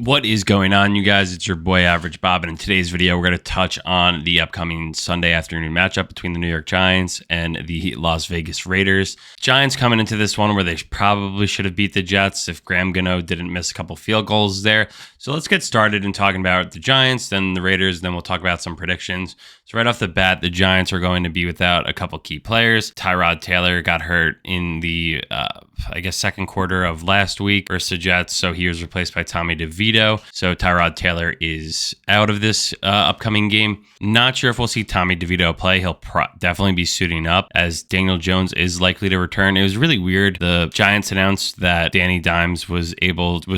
What is going on, you guys? It's your boy Average Bob, and in today's video, we're going to touch on the upcoming Sunday afternoon matchup between the New York Giants and the Las Vegas Raiders. Giants coming into this one where they probably should have beat the Jets if Graham Gano didn't miss a couple field goals there. So let's get started in talking about the Giants, then the Raiders, then we'll talk about some predictions. So right off the bat, the Giants are going to be without a couple key players. Tyrod Taylor got hurt in the second quarter of last week versus the Jets, so he was replaced by Tommy DeVito. So Tyrod Taylor is out of this upcoming game. Not sure if we'll see Tommy DeVito play. He'll definitely be suiting up, as Daniel Jones is likely to return. It was really weird. The Giants announced that Danny Dimes was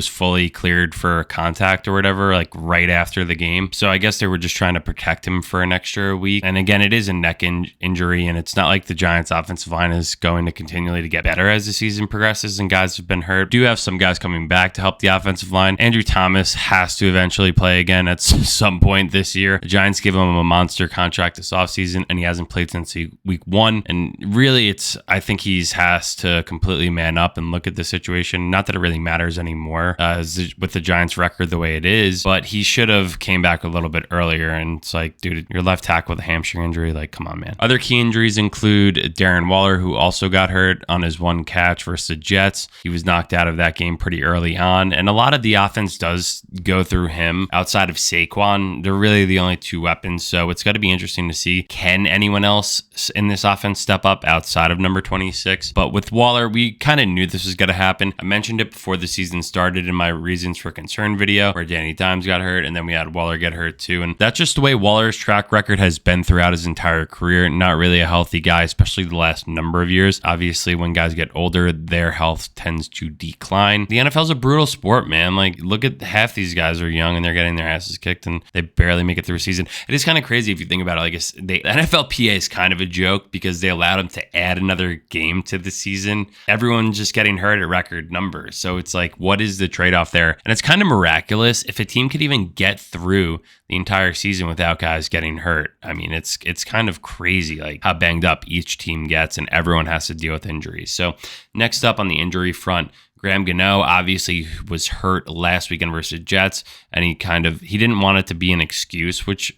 fully cleared for contact or whatever, like right after the game. So I guess they were just trying to protect him for an extra week. And again, it is a neck injury, and it's not like the Giants offensive line is going to continually to get better as the season progresses and guys have been hurt. Do have some guys coming back to help the offensive line. Andrew Thomas has to eventually play again at some point this year. The Giants give him a monster contract this offseason, and he hasn't played since week 1. And really, I think he has to completely man up and look at the situation. Not that it really matters anymore with the Giants record the way it is, but he should have came back a little bit earlier. And it's like, dude, your left tackle with a hamstring injury, like, come on, man. Other key injuries include Darren Waller, who also got hurt on his one catch versus the Jets. He was knocked out of that game pretty early on, and a lot of the offense does go through him. Outside of Saquon, they're really the only two weapons, so it's got to be interesting to see, can anyone else in this offense step up outside of number 26? But with Waller, we kind of knew this was going to happen. I mentioned it before the season started in my reasons for concern video, where Danny Dimes got hurt, and then we had Waller get hurt too, and that's just the way Waller's track record has been throughout his entire career. Not really a healthy guy, especially the last number of years. Obviously, when guys get older, their health tends to decline. The NFL's a brutal sport, man. Like, look at half these guys are young and they're getting their asses kicked and they barely make it through a season. It is kind of crazy if you think about it. Like, the NFLPA is kind of a joke because they allowed them to add another game to the season. Everyone's just getting hurt at record numbers. So it's like, what is the trade-off there? And it's kind of miraculous if a team could even get through the entire season without guys getting hurt. I mean, it's kind of crazy, like, how banged up each team gets, and everyone has to deal with injuries. So next up on the injury front, Graham Gano obviously was hurt last weekend versus Jets, and he didn't want it to be an excuse, which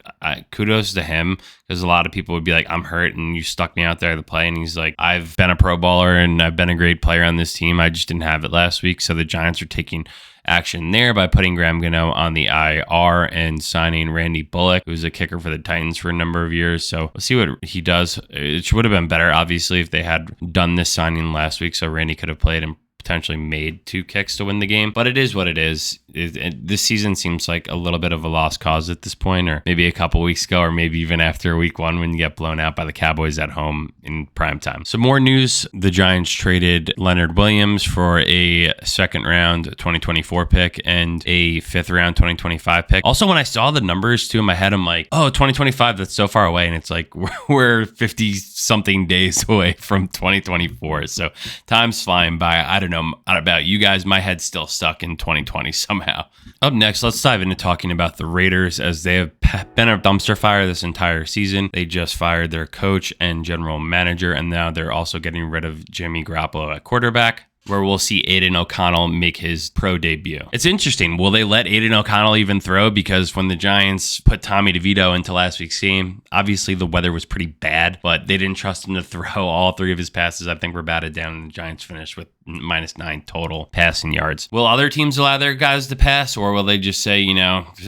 kudos to him, because a lot of people would be like, I'm hurt and you stuck me out there to play. And he's like, I've been a Pro Bowler and I've been a great player on this team. I just didn't have it last week. So the Giants are taking action there by putting Graham Gano on the IR and signing Randy Bullock, who's a kicker for the Titans for a number of years. So we'll see what he does. It would have been better, obviously, if they had done this signing last week, so Randy could have played and potentially made 2 kicks to win the game. But it is what it is. This season seems like a little bit of a lost cause at this point, or maybe a couple weeks ago, or maybe even after week 1 when you get blown out by the Cowboys at home in prime time. Some more news. The Giants traded Leonard Williams for a second round 2024 pick and a 5th round 2025 pick. Also, when I saw the numbers too in my head, I'm like, oh, 2025, that's so far away. And it's like, we're 50 something days away from 2024. So time's flying by. I don't know about you guys. My head's still stuck in 2020 somehow. Up next, let's dive into talking about the Raiders, as they have been a dumpster fire this entire season. They just fired their coach and general manager, and now they're also getting rid of Jimmy Garoppolo at quarterback, where we'll see Aiden O'Connell make his pro debut. It's interesting. Will they let Aiden O'Connell even throw? Because when the Giants put Tommy DeVito into last week's game, obviously the weather was pretty bad, but they didn't trust him to throw. All 3 of his passes, I think, were batted down, and the Giants finished with -9 total passing yards. Will other teams allow their guys to pass, or will they just say,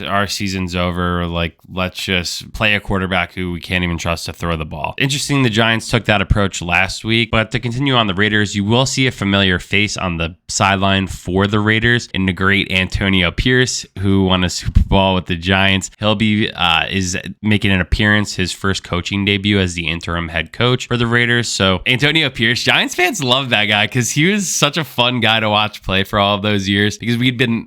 our season's over, like, let's just play a quarterback who we can't even trust to throw the ball? Interesting, the Giants took that approach last week. But to continue on the Raiders, you will see a familiar face on the sideline for the Raiders in the great Antonio Pierce, who won a Super Bowl with the Giants. He'll be is making an appearance, his first coaching debut as the interim head coach for the Raiders. So Antonio Pierce, Giants fans love that guy because he was such a fun guy to watch play for all of those years, because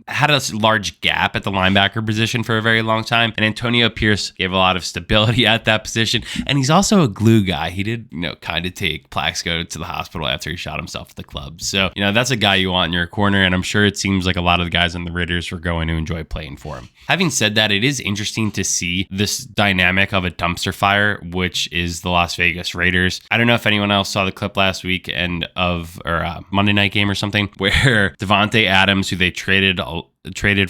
had a large gap at the linebacker position for a very long time, and Antonio Pierce gave a lot of stability at that position. And he's also a glue guy. He did, kind of take Plaxico to the hospital after he shot himself at the club. So that's a guy you want in your corner, and I'm sure it seems like a lot of the guys on the Raiders were going to enjoy playing for him. Having said that, it is interesting to see this dynamic of a dumpster fire, which is the Las Vegas Raiders. I don't know if anyone else saw the clip last week or Monday night game or something, where Davante Adams, who they traded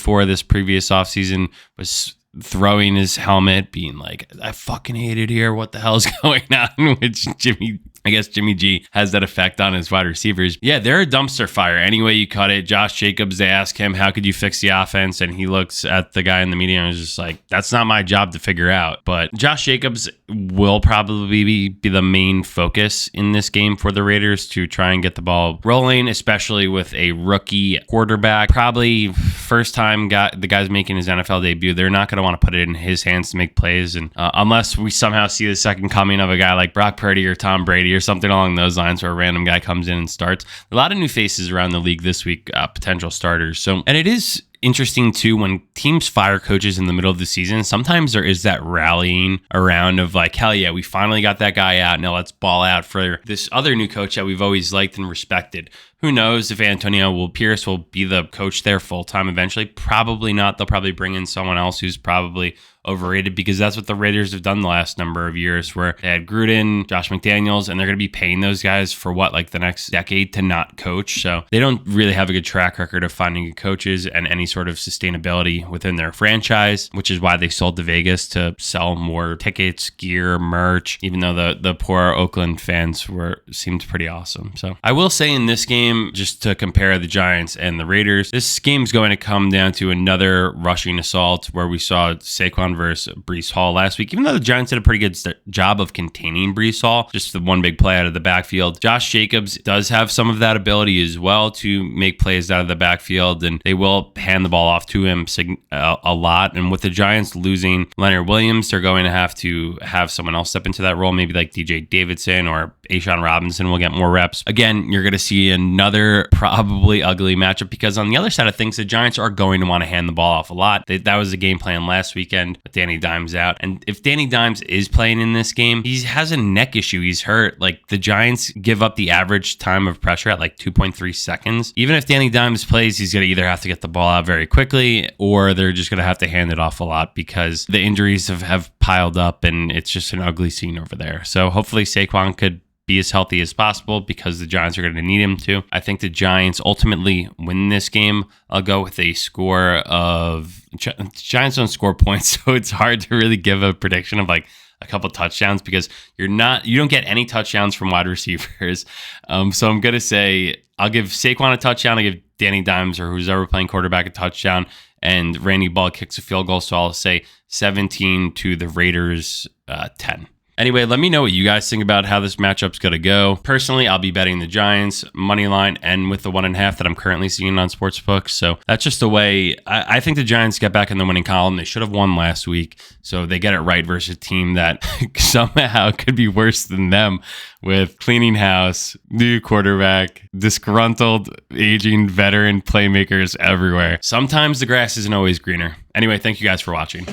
for this previous offseason, was throwing his helmet, being like, I fucking hate it here. What the hell's going on? Which Jimmy G has that effect on his wide receivers. Yeah, they're a dumpster fire. Any way you cut it. Josh Jacobs, they ask him, how could you fix the offense? And he looks at the guy in the media and is just like, that's not my job to figure out. But Josh Jacobs will probably be the main focus in this game for the Raiders to try and get the ball rolling, especially with a rookie quarterback. Probably first time the guy's making his NFL debut. They're not going to want to put it in his hands to make plays. And unless we somehow see the second coming of a guy like Brock Purdy or Tom Brady or something along those lines, where a random guy comes in and starts. A lot of new faces around the league this week, potential starters. And it is interesting too, when teams fire coaches in the middle of the season, sometimes there is that rallying around of like, hell yeah, we finally got that guy out. Now let's ball out for this other new coach that we've always liked and respected. Who knows if Antonio Pierce will be the coach there full time eventually? Probably not. They'll probably bring in someone else who's probably overrated, because that's what the Raiders have done the last number of years, where they had Gruden, Josh McDaniels, and they're going to be paying those guys for the next decade to not coach. So they don't really have a good track record of finding good coaches and any sort of sustainability within their franchise, which is why they sold to Vegas to sell more tickets, gear, merch, even though the poor Oakland fans seemed pretty awesome. So I will say in this game, just to compare the Giants and the Raiders, this game's going to come down to another rushing assault, where we saw Saquon versus Breece Hall last week. Even though the Giants did a pretty good job of containing Breece Hall, just the one big play out of the backfield, Josh Jacobs does have some of that ability as well to make plays out of the backfield, and they will hand the ball off to him a lot. And with the Giants losing Leonard Williams, they're going to have someone else step into that role, maybe like DJ Davidson or A'Shawn Robinson will get more reps. Again, you're going to see another probably ugly matchup, because on the other side of things, the Giants are going to want to hand the ball off a lot. That was the game plan last weekend with Danny Dimes out. And if Danny Dimes is playing in this game, he has a neck issue. He's hurt. Like, the Giants give up the average time of pressure at like 2.3 seconds. Even if Danny Dimes plays, he's going to either have to get the ball out very quickly, or they're just going to have to hand it off a lot, because the injuries have piled up and it's just an ugly scene over there. So hopefully Saquon could be as healthy as possible, because the Giants are going to need him to. I think the Giants ultimately win this game. I'll go with a score of... Giants don't score points, so it's hard to really give a prediction of like a couple touchdowns, because you don't get any touchdowns from wide receivers. So I'm going to say I'll give Saquon a touchdown. I'll give Danny Dimes or who's ever playing quarterback a touchdown, and Randy Ball kicks a field goal. So I'll say 17 to the Raiders, 10. Anyway, let me know what you guys think about how this matchup's going to go. Personally, I'll be betting the Giants money line and with the 1.5 that I'm currently seeing on Sportsbook. So that's just the way I think the Giants get back in the winning column. They should have won last week, so they get it right versus a team that somehow could be worse than them, with cleaning house, new quarterback, disgruntled, aging veteran playmakers everywhere. Sometimes the grass isn't always greener. Anyway, thank you guys for watching.